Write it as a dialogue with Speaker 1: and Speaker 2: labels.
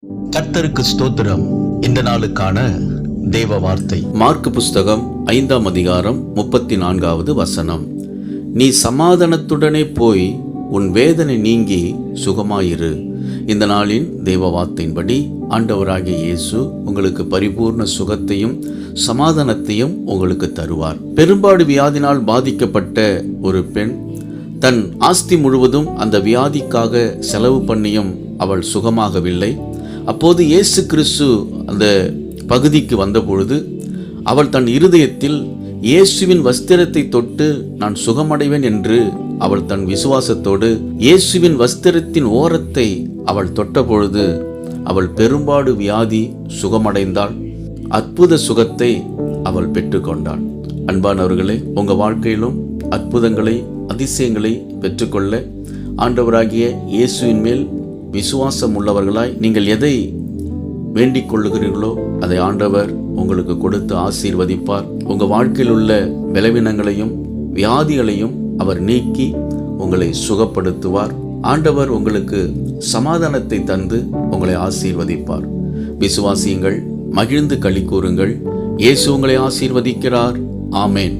Speaker 1: கர்த்தருக்கு ஸ்தோத்திரம். இந்த நாளுக்கான தேவ வார்த்தை
Speaker 2: மார்க்கு புஸ்தகம் 5ஆம் அதிகாரம் 34வது வசனம். நீ சமாதானத்துடனே போய் உன் வேதனை நீங்கி சுகமாயிரு. இந்த நாளின் தேவ வார்த்தையின்படி ஆண்டவராகிய இயேசு உங்களுக்கு பரிபூர்ண சுகத்தையும் சமாதானத்தையும் உங்களுக்கு தருவார். பெரும்பாடு வியாதினால் பாதிக்கப்பட்ட ஒரு பெண் தன் ஆஸ்தி முழுவதும் அந்த வியாதிக்காக செலவு பண்ணியும் அவள் சுகமாகவில்லை. அப்போது இயேசு கிறிஸ்து அந்த பகுதிக்கு வந்தபொழுது அவள் தன் இருதயத்தில் இயேசுவின் வஸ்திரத்தை தொட்டு நான் சுகமடைவேன் என்று அவள் தன் விசுவாசத்தோடு இயேசுவின் வஸ்திரத்தின் ஓரத்தை அவள் தொட்ட பொழுது அவள் பெரும்பாடு வியாதி சுகமடைந்தாள். அற்புத சுகத்தை அவள் பெற்றுக்கொண்டாள். அன்பானவர்களே, உங்க வாழ்க்கையிலும் அற்புதங்களை அதிசயங்களை பெற்றுக்கொள்ள ஆண்டவராகிய இயேசுவின் மேல் விசுவாசம் உள்ளவர்களாய் நீங்கள் எதை வேண்டிக் கொள்ளுகிறீர்களோ அதை ஆண்டவர் உங்களுக்கு கொடுத்து ஆசீர்வதிப்பார். உங்க வாழ்க்கையில் உள்ள பலவீனங்களையும் வியாதிகளையும் அவர் நீக்கி உங்களை சுகப்படுத்துவார். ஆண்டவர் உங்களுக்கு சமாதானத்தை தந்து உங்களை ஆசீர்வதிப்பார். விசுவாசியுங்கள், மகிழ்ந்து களி கூறுங்கள். இயேசு உங்களை ஆசீர்வதிக்கிறார். ஆமேன்.